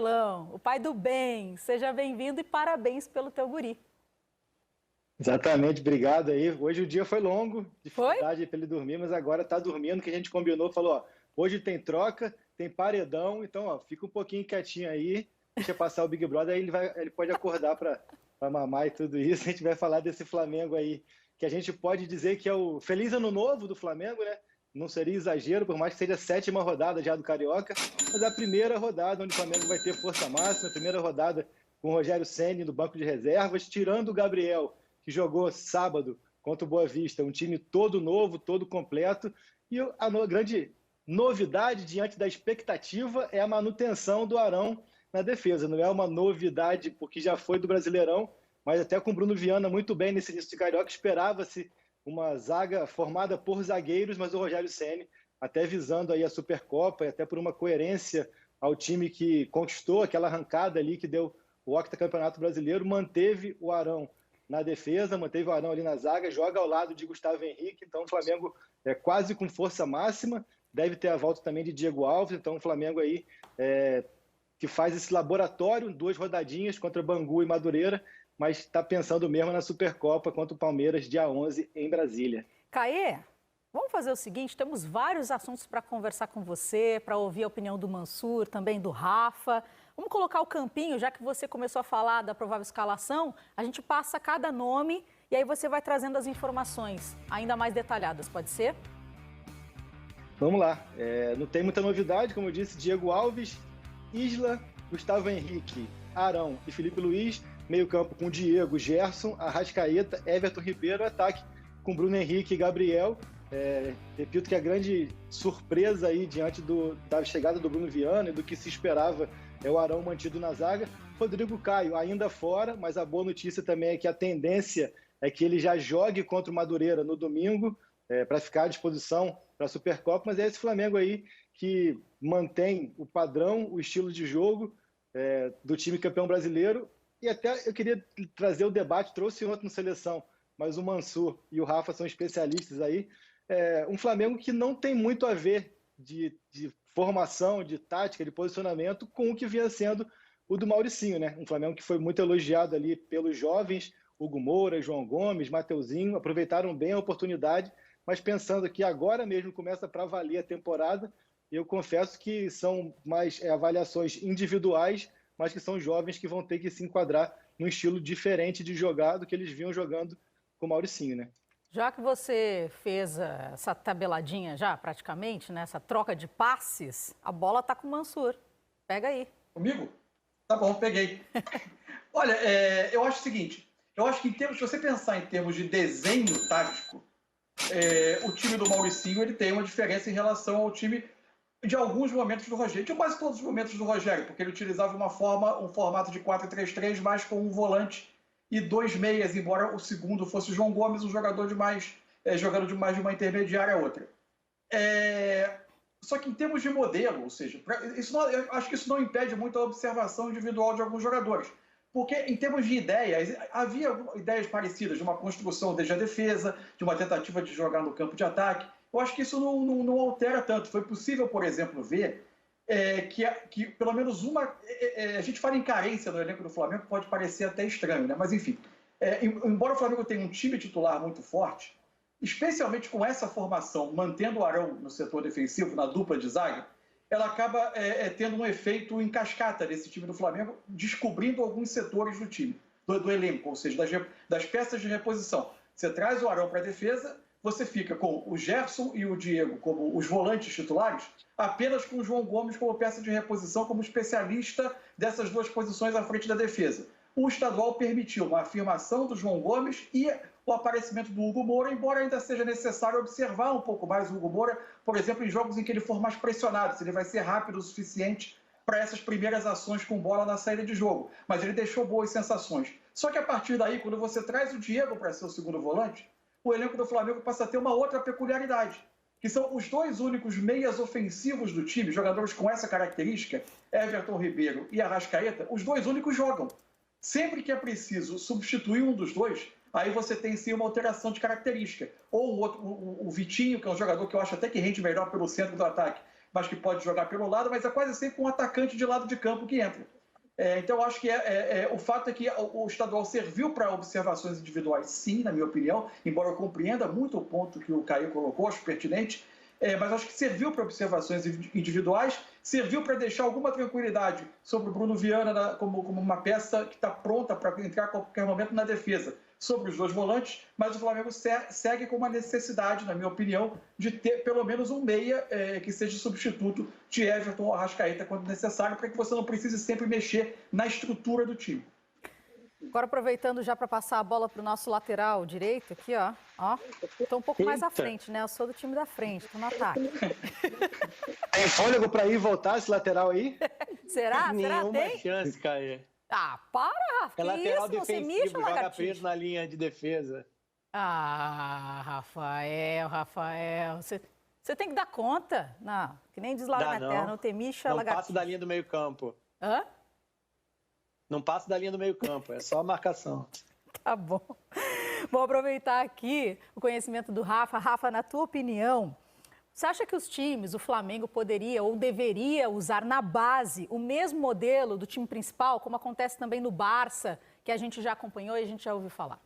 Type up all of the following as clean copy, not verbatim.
Abelão, o pai do bem. Seja bem-vindo e parabéns pelo teu guri. Exatamente, obrigado aí. Hoje o dia foi longo, Foi? dificuldade para ele dormir, mas agora tá dormindo, que a gente combinou, falou, ó, hoje tem troca, tem paredão, então, ó, fica um pouquinho quietinho aí, deixa passar o Big Brother, aí ele pode acordar para mamar e tudo isso. A gente vai falar desse Flamengo aí, que a gente pode dizer que é o feliz ano novo do Flamengo, né? Não seria exagero, por mais que seja a 7ª rodada já do Carioca, mas a primeira rodada onde o Flamengo vai ter força máxima, a primeira rodada com o Rogério Ceni no banco de reservas, tirando o Gabriel, que jogou sábado contra o Boa Vista, um time todo novo, todo completo, e a grande novidade diante da expectativa é a manutenção do Arão na defesa. Não é uma novidade porque já foi do Brasileirão, mas até com o Bruno Viana muito bem nesse início de Carioca, esperava-se uma zaga formada por zagueiros, mas o Rogério Ceni, até visando aí a Supercopa e até por uma coerência ao time que conquistou aquela arrancada ali que deu o octacampeonato brasileiro, manteve o Arão na defesa, manteve o Arão ali na zaga, joga ao lado de Gustavo Henrique, então o Flamengo é quase com força máxima, deve ter a volta também de Diego Alves, então o Flamengo aí que faz esse laboratório, 2 rodadinhas contra Bangu e Madureira, mas está pensando mesmo na Supercopa contra o Palmeiras, dia 11, em Brasília. Caê, vamos fazer o seguinte, temos vários assuntos para conversar com você, para ouvir a opinião do Mansur, também do Rafa. Vamos colocar o campinho, já que você começou a falar da provável escalação, a gente passa cada nome e aí você vai trazendo as informações ainda mais detalhadas, pode ser? Vamos lá, não tem muita novidade, como eu disse, Diego Alves, Isla, Gustavo Henrique, Arão e Felipe Luiz, meio campo com Diego, Gerson, Arrascaeta, Everton Ribeiro, ataque com Bruno Henrique e Gabriel. Repito que a grande surpresa aí diante da chegada do Bruno Viana e do que se esperava é o Arão mantido na zaga. Rodrigo Caio ainda fora, mas a boa notícia também é que a tendência é que ele já jogue contra o Madureira no domingo, para ficar à disposição para a Supercopa, mas é esse Flamengo aí que mantém o padrão, o estilo de jogo do time campeão brasileiro. E até eu queria trazer o debate, trouxe ontem no Seleção, mas o Mansur e o Rafa são especialistas aí. Um Flamengo que não tem muito a ver de formação, de tática, de posicionamento com o que vinha sendo o do Mauricinho, né? Um Flamengo que foi muito elogiado ali pelos jovens, Hugo Moura, João Gomes, Mateuzinho, aproveitaram bem a oportunidade, mas pensando que agora mesmo começa para valer a temporada, eu confesso que são mais avaliações individuais, mas que são jovens que vão ter que se enquadrar num estilo diferente de jogar do que eles vinham jogando com o Mauricinho, né? Já que você fez essa tabeladinha já, praticamente, né, essa troca de passes, a bola tá com o Mansur. Pega aí. Comigo? Tá bom, peguei. Olha, eu acho o seguinte, eu acho que se você pensar em termos de desenho tático, o time do Mauricinho ele tem uma diferença em relação ao time de alguns momentos do Rogério, de quase todos os momentos do Rogério, porque ele utilizava um formato de 4-3-3, mas com um volante e 2 meias, embora o segundo fosse o João Gomes, um jogador jogando de mais de uma intermediária a outra. Só que em termos de modelo, ou seja, eu acho que isso não impede muito a observação individual de alguns jogadores, porque em termos de ideias, havia ideias parecidas de uma construção desde a defesa, de uma tentativa de jogar no campo de ataque. Eu acho que isso não altera tanto. Foi possível, por exemplo, ver que pelo menos a gente fala em carência no elenco do Flamengo, pode parecer até estranho, né? Mas enfim, embora o Flamengo tenha um time titular muito forte, especialmente com essa formação, mantendo o Arão no setor defensivo, na dupla de zaga, ela acaba tendo um efeito em cascata desse time do Flamengo, descobrindo alguns setores do time, do elenco, ou seja, das peças de reposição. Você traz o Arão para a defesa, você fica com o Gerson e o Diego como os volantes titulares, apenas com o João Gomes como peça de reposição, como especialista dessas 2 posições à frente da defesa. O estadual permitiu uma afirmação do João Gomes e o aparecimento do Hugo Moura, embora ainda seja necessário observar um pouco mais o Hugo Moura, por exemplo, em jogos em que ele for mais pressionado, se ele vai ser rápido o suficiente para essas primeiras ações com bola na saída de jogo. Mas ele deixou boas sensações. Só que a partir daí, quando você traz o Diego para ser o segundo volante, o elenco do Flamengo passa a ter uma outra peculiaridade, que são os 2 únicos meias ofensivos do time, jogadores com essa característica, Everton Ribeiro e Arrascaeta, os 2 únicos jogam. Sempre que é preciso substituir um dos 2, aí você tem sim uma alteração de característica. Ou o Vitinho, que é um jogador que eu acho até que rende melhor pelo centro do ataque, mas que pode jogar pelo lado, mas é quase sempre um atacante de lado de campo que entra. Então, eu acho que o fato é que o estadual serviu para observações individuais, sim, na minha opinião, embora eu compreenda muito o ponto que o Caio colocou, acho pertinente, mas acho que serviu para observações individuais, serviu para deixar alguma tranquilidade sobre o Bruno Viana como uma peça que está pronta para entrar a qualquer momento na defesa, sobre os dois volantes, mas o Flamengo segue com uma necessidade, na minha opinião, de ter pelo menos um meia que seja substituto de Everton ou Arrascaeta quando necessário, para que você não precise sempre mexer na estrutura do time. Agora, aproveitando já para passar a bola para o nosso lateral direito aqui, ó. Estou um pouco mais à frente, né? Eu sou do time da frente, estou no ataque. Tem fôlego para ir e voltar esse lateral aí? Será? Nenhuma Tem? chance, Caê. Ah, para, Rafa. É lateral isso? Você defensivo, mixa, joga lagartixa? preso na linha de defesa. Ah, Rafael. Você tem que dar conta. Não, que nem diz lá na terra, não tem mixa, não lagartixa. passa da linha do meio campo. Hã? Não passa da linha do meio campo, é só a marcação. Tá bom. Vou aproveitar aqui o conhecimento do Rafa. Rafa, na tua opinião, você acha que os times, o Flamengo poderia ou deveria usar na base o mesmo modelo do time principal, como acontece também no Barça, que a gente já acompanhou e a gente já ouviu falar?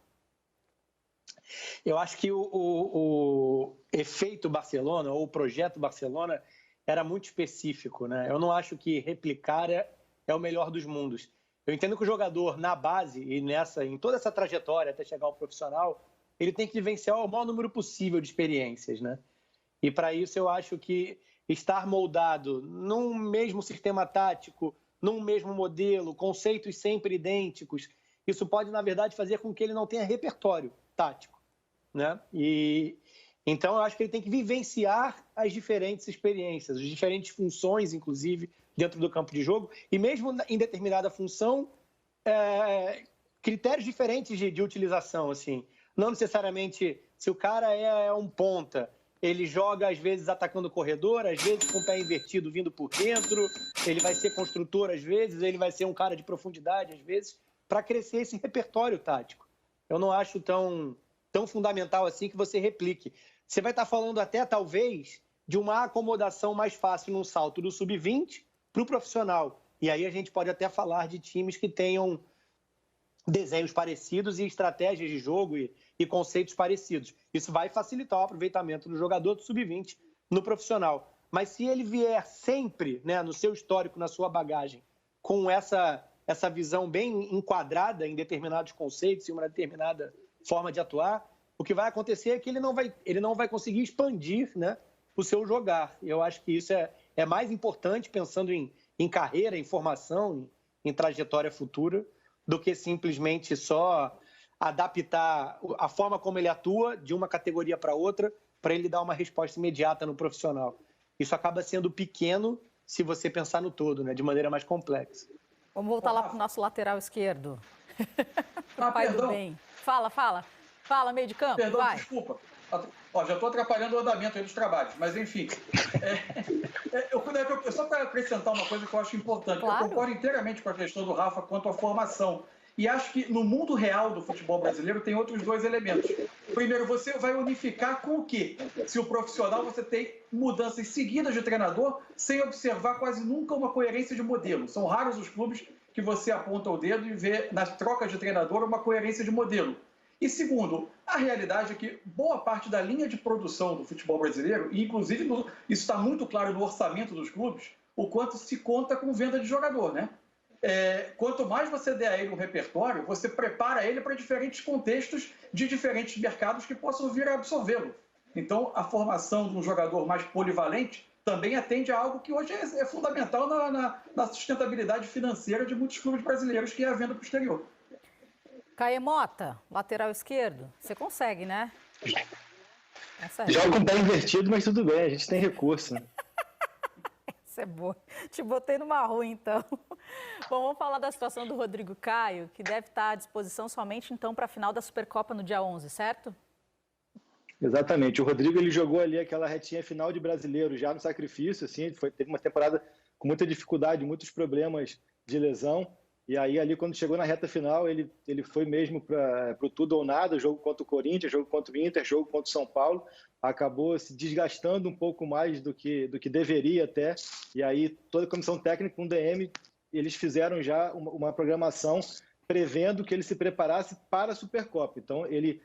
Eu acho que o efeito Barcelona, ou o projeto Barcelona, era muito específico, né? Eu não acho que replicar é o melhor dos mundos. Eu entendo que o jogador, na base e em toda essa trajetória até chegar ao profissional, ele tem que vivenciar o maior número possível de experiências, né? E para isso eu acho que estar moldado num mesmo sistema tático, num mesmo modelo, conceitos sempre idênticos, isso pode, na verdade, fazer com que ele não tenha repertório tático, né? E então eu acho que ele tem que vivenciar as diferentes experiências, as diferentes funções, inclusive, dentro do campo de jogo, e mesmo em determinada função, critérios diferentes de utilização, assim. Não necessariamente, se o cara é um ponta, ele joga, às vezes, atacando o corredor, às vezes com o pé invertido vindo por dentro, ele vai ser construtor, às vezes, ele vai ser um cara de profundidade, às vezes, para crescer esse repertório tático. Eu não acho tão fundamental assim que você replique. Você vai estar falando até, talvez, de uma acomodação mais fácil num salto do sub-20 para o profissional. E aí a gente pode até falar de times que tenham desenhos parecidos e estratégias de jogo e conceitos parecidos. Isso vai facilitar o aproveitamento do jogador do sub-20 no profissional. Mas se ele vier sempre, né, no seu histórico, na sua bagagem, com essa visão bem enquadrada em determinados conceitos e uma determinada forma de atuar, o que vai acontecer é que ele não vai conseguir expandir, né, o seu jogar. Eu acho que isso é mais importante, pensando em carreira, em formação, em trajetória futura, do que simplesmente só adaptar a forma como ele atua de uma categoria para outra, para ele dar uma resposta imediata no profissional. Isso acaba sendo pequeno se você pensar no todo, né, de maneira mais complexa. Vamos voltar lá para o nosso lateral esquerdo. Pai perdão. do bem. Fala, meio de campo, Perdão, vai. desculpa. Já estou atrapalhando o andamento aí dos trabalhos, mas enfim. Só para acrescentar uma coisa que eu acho importante. Claro. Eu concordo inteiramente com a questão do Rafa quanto à formação. E acho que no mundo real do futebol brasileiro tem outros dois elementos. Primeiro, você vai unificar com o quê? Se o profissional você tem mudanças seguidas de treinador sem observar quase nunca uma coerência de modelo. São raros os clubes que você aponta o dedo e vê nas trocas de treinador uma coerência de modelo. E segundo, a realidade é que boa parte da linha de produção do futebol brasileiro, e inclusive isso está muito claro no orçamento dos clubes, o quanto se conta com venda de jogador, né? Quanto mais você der a ele um repertório, você prepara ele para diferentes contextos de diferentes mercados que possam vir a absorvê-lo. Então, a formação de um jogador mais polivalente também atende a algo que hoje é fundamental na sustentabilidade financeira de muitos clubes brasileiros, que é a venda para o exterior. Caemota, lateral esquerdo, você consegue, né? Joga com o pé invertido, mas tudo bem, a gente tem recurso. Isso é boa. Te botei numa rua, então. Bom, vamos falar da situação do Rodrigo Caio, que deve estar à disposição somente, então, para a final da Supercopa no dia 11, certo? Exatamente. O Rodrigo, ele jogou ali aquela retinha final de Brasileiro já no sacrifício, assim, teve uma temporada com muita dificuldade, muitos problemas de lesão. E aí, ali, quando chegou na reta final, ele foi mesmo para o tudo ou nada, jogo contra o Corinthians, jogo contra o Inter, jogo contra o São Paulo. Acabou se desgastando um pouco mais do que deveria até. E aí, toda a comissão técnica, com o DM, eles fizeram já uma programação prevendo que ele se preparasse para a Supercopa. Então, ele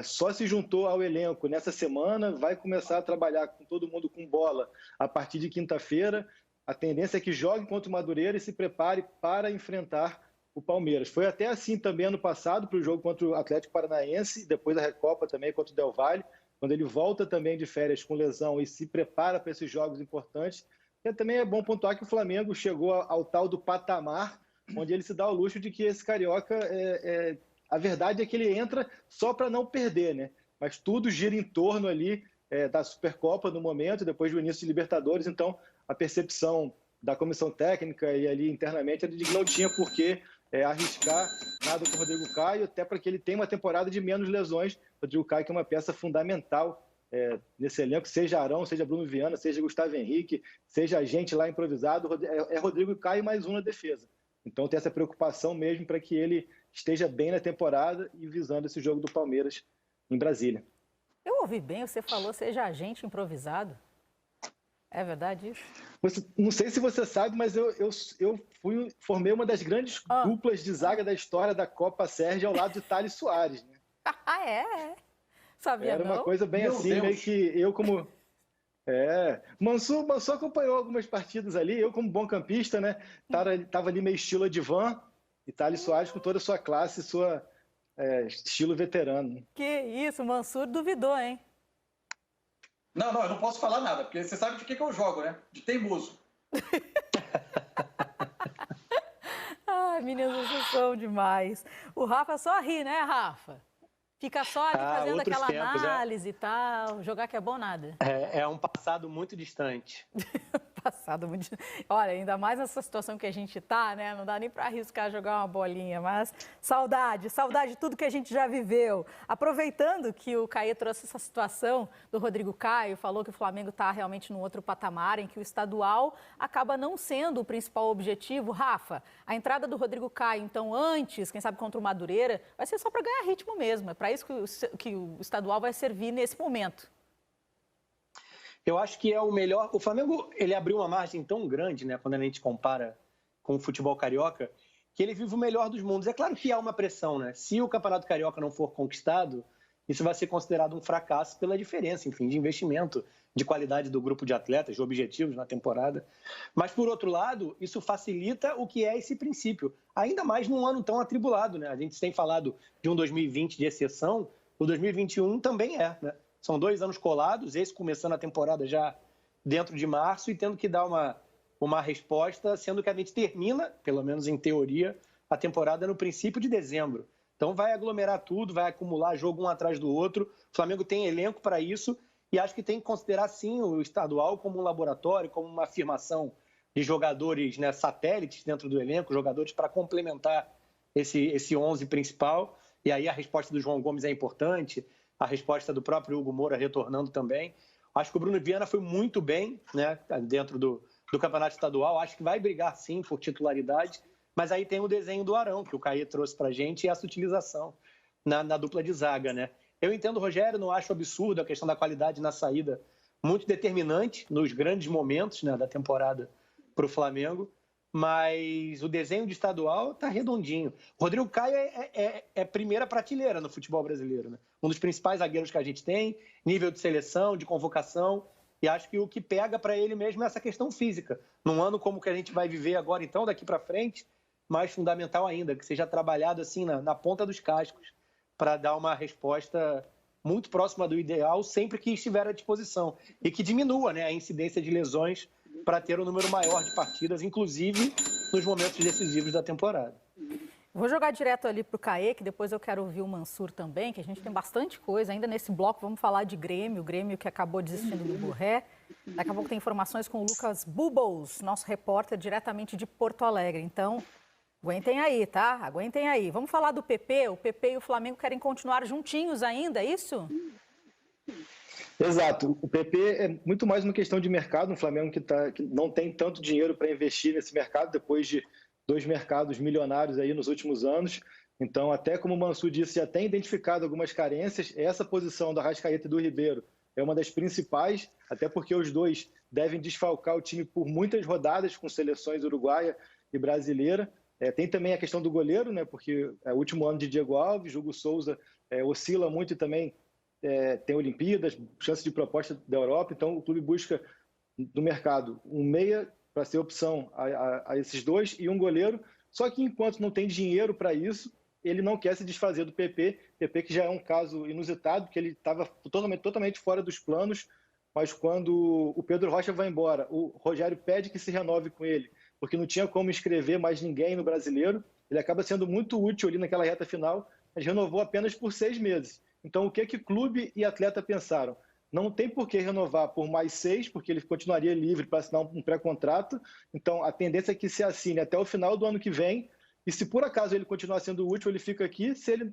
só se juntou ao elenco nessa semana, vai começar a trabalhar com todo mundo com bola a partir de quinta-feira. A tendência é que jogue contra o Madureira e se prepare para enfrentar o Palmeiras. Foi até assim também ano passado para o jogo contra o Atlético Paranaense, depois da Recopa também contra o Del Valle, quando ele volta também de férias com lesão e se prepara para esses jogos importantes. E também é bom pontuar que o Flamengo chegou ao tal do patamar, onde ele se dá o luxo de que esse Carioca, a verdade é que ele entra só para não perder, né? Mas tudo gira em torno ali da Supercopa no momento, depois do início de Libertadores. Então, a percepção da comissão técnica e ali internamente era de que não tinha por que arriscar nada com o Rodrigo Caio, até para que ele tenha uma temporada de menos lesões. O Rodrigo Caio, que é uma peça fundamental nesse elenco, seja Arão, seja Bruno Viana, seja Gustavo Henrique, seja a gente lá improvisado, é Rodrigo Caio mais um na defesa. Então tem essa preocupação mesmo para que ele esteja bem na temporada e visando esse jogo do Palmeiras em Brasília. Eu ouvi bem, você falou seja agente improvisado. É verdade isso? Não sei se você sabe, mas eu formei uma das grandes duplas de zaga da história da Copa Sérgio ao lado de Thales Soares. Né? Ah, é? Sabia Era não? uma coisa bem Meu assim, Deus. meio que eu como... Mansur acompanhou algumas partidas ali, eu como bom campista, né? Tava ali meio estilo Advan, e Thales Soares com toda a sua classe, estilo veterano. Que isso, o Mansur duvidou, hein? Não, eu não posso falar nada, porque você sabe de que eu jogo, né? De teimoso. Ai, meninos, vocês são demais. O Rafa só ri, né, Rafa? Fica só ali fazendo aquela análise e tal. Jogar que é bom, nada. É um passado muito distante. Passado muito... Olha, ainda mais nessa situação que a gente tá, né? Não dá nem para arriscar jogar uma bolinha, mas saudade de tudo que a gente já viveu. Aproveitando que o Caê trouxe essa situação do Rodrigo Caio, falou que o Flamengo está realmente num outro patamar, em que o estadual acaba não sendo o principal objetivo. Rafa, a entrada do Rodrigo Caio, então, antes, quem sabe contra o Madureira, vai ser só para ganhar ritmo mesmo. É para isso que o estadual vai servir nesse momento. Eu acho que é o melhor. O Flamengo, ele abriu uma margem tão grande, né, quando a gente compara com o futebol carioca, que ele vive o melhor dos mundos. É claro que há uma pressão, né? Se o Campeonato Carioca não for conquistado, isso vai ser considerado um fracasso pela diferença, enfim, de investimento, de qualidade do grupo de atletas, de objetivos na temporada. Mas, por outro lado, isso facilita o que é esse princípio. Ainda mais num ano tão atribulado, né? A gente tem falado de um 2020 de exceção, o 2021 também é, né? São 2 anos colados, esse começando a temporada já dentro de março e tendo que dar uma resposta, sendo que a gente termina, pelo menos em teoria, a temporada no princípio de dezembro. Então vai aglomerar tudo, vai acumular jogo um atrás do outro. O Flamengo tem elenco para isso e acho que tem que considerar, sim, o estadual como um laboratório, como uma afirmação de jogadores, né, satélites dentro do elenco, jogadores para complementar esse 11 principal. E aí a resposta do João Gomes é importante, a resposta do próprio Hugo Moura retornando também. Acho que o Bruno Viana foi muito bem, né, dentro do campeonato estadual. Acho que vai brigar, sim, por titularidade. Mas aí tem o desenho do Arão, que o Caê trouxe para a gente, e essa utilização na dupla de zaga, né? Eu entendo o Rogério, não acho absurdo a questão da qualidade na saída, muito determinante nos grandes momentos, né, da temporada para o Flamengo. Mas o desenho de estadual está redondinho. O Rodrigo Caio é primeira prateleira no futebol brasileiro, né? Um dos principais zagueiros que a gente tem, nível de seleção, de convocação, e acho que o que pega para ele mesmo é essa questão física. Num ano como que a gente vai viver agora, então, daqui para frente, mais fundamental ainda, que seja trabalhado assim na ponta dos cascos, para dar uma resposta muito próxima do ideal, sempre que estiver à disposição. E que diminua, né, a incidência de lesões para ter um número maior de partidas, inclusive nos momentos decisivos da temporada. Vou jogar direto ali para o Caê, que depois eu quero ouvir o Mansur também, que a gente tem bastante coisa. Ainda nesse bloco vamos falar de Grêmio, o Grêmio que acabou desistindo do Borré. Daqui a pouco tem informações com o Lucas Bubbles, nosso repórter diretamente de Porto Alegre. Então, aguentem aí, tá? Aguentem aí. Vamos falar do PP. O PP e o Flamengo querem continuar juntinhos ainda, é isso? Exato. O PP é muito mais uma questão de mercado. Um Flamengo que não tem tanto dinheiro para investir nesse mercado depois de dois mercados milionários aí nos últimos anos. Então, até como o Mansur disse, já tem identificado algumas carências. Essa posição do Arrascaeta e do Ribeiro é uma das principais, até porque os dois devem desfalcar o time por muitas rodadas com seleções uruguaia e brasileira. Tem também a questão do goleiro, né? Porque é o último ano de Diego Alves, Hugo Souza oscila muito e também tem Olimpíadas, chance de proposta da Europa. Então, o clube busca no mercado um meia para ser opção a esses dois e um goleiro. Só que enquanto não tem dinheiro para isso, ele não quer se desfazer do PP, que já é um caso inusitado, porque ele estava totalmente fora dos planos, mas quando o Pedro Rocha vai embora, o Rogério pede que se renove com ele, porque não tinha como inscrever mais ninguém no Brasileiro, ele acaba sendo muito útil ali naquela reta final, mas renovou apenas por 6 meses. Então, o que clube e atleta pensaram? Não tem por que renovar por mais 6, porque ele continuaria livre para assinar um pré-contrato, então a tendência é que se assine até o final do ano que vem. E se por acaso ele continuar sendo útil, ele fica aqui. Se ele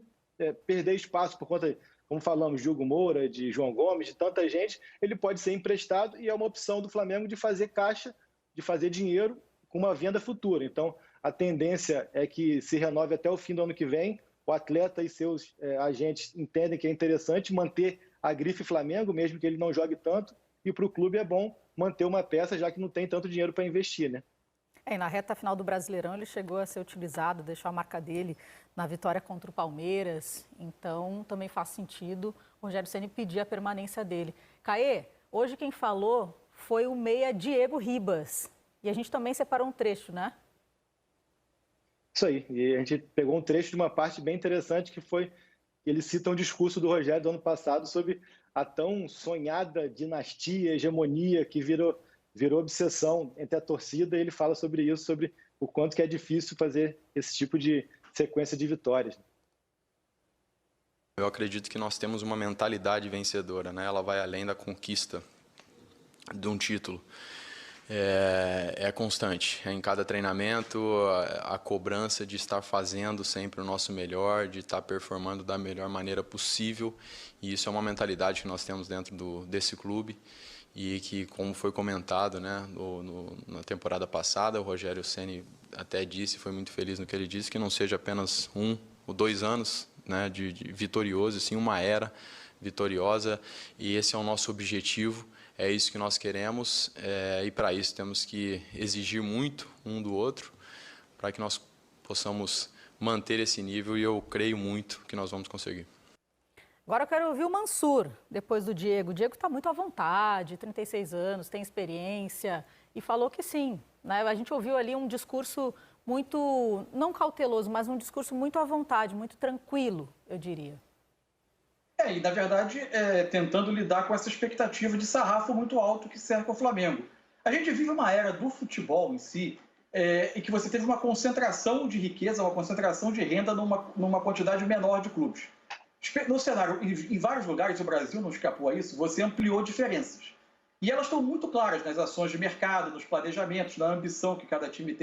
perder espaço por conta, como falamos, de Hugo Moura, de João Gomes, de tanta gente, ele pode ser emprestado e é uma opção do Flamengo de fazer caixa, de fazer dinheiro com uma venda futura. Então, a tendência é que se renove até o fim do ano que vem. O atleta e seus agentes entendem que é interessante manter a grife Flamengo, mesmo que ele não jogue tanto. E para o clube é bom manter uma peça, já que não tem tanto dinheiro para investir, né? E na reta final do Brasileirão ele chegou a ser utilizado, deixou a marca dele na vitória contra o Palmeiras, então também faz sentido o Rogério Ceni pedir a permanência dele. Caê, hoje quem falou foi o meia Diego Ribas, e a gente também separou um trecho, né? Isso aí, e a gente pegou um trecho de uma parte bem interessante que foi, ele cita um discurso do Rogério do ano passado sobre a tão sonhada dinastia, hegemonia que virou obsessão entre a torcida, e ele fala sobre isso, sobre o quanto que é difícil fazer esse tipo de sequência de vitórias. Eu acredito que nós temos uma mentalidade vencedora, né? Ela vai além da conquista de um título. É constante, em cada treinamento, a cobrança de estar fazendo sempre o nosso melhor, de estar performando da melhor maneira possível, e isso é uma mentalidade que nós temos dentro desse clube. E que, como foi comentado, né, na temporada passada, o Rogério Ceni até disse, foi muito feliz no que ele disse, que não seja apenas 1 ou 2 anos, né, de vitorioso, sim, uma era vitoriosa, e esse é o nosso objetivo, é isso que nós queremos, e para isso temos que exigir muito um do outro, para que nós possamos manter esse nível, e eu creio muito que nós vamos conseguir. Agora eu quero ouvir o Mansur, depois do Diego. O Diego está muito à vontade, 36 anos, tem experiência, e falou que sim, né? A gente ouviu ali um discurso muito, não cauteloso, mas um discurso muito à vontade, muito tranquilo, eu diria. E na verdade, tentando lidar com essa expectativa de sarrafo muito alto que cerca o Flamengo. A gente vive uma era do futebol em si, em que você teve uma concentração de riqueza, uma concentração de renda numa quantidade menor de clubes. No cenário, em vários lugares do Brasil, não escapou a isso, você ampliou diferenças. E elas estão muito claras nas ações de mercado, nos planejamentos, na ambição que cada time tem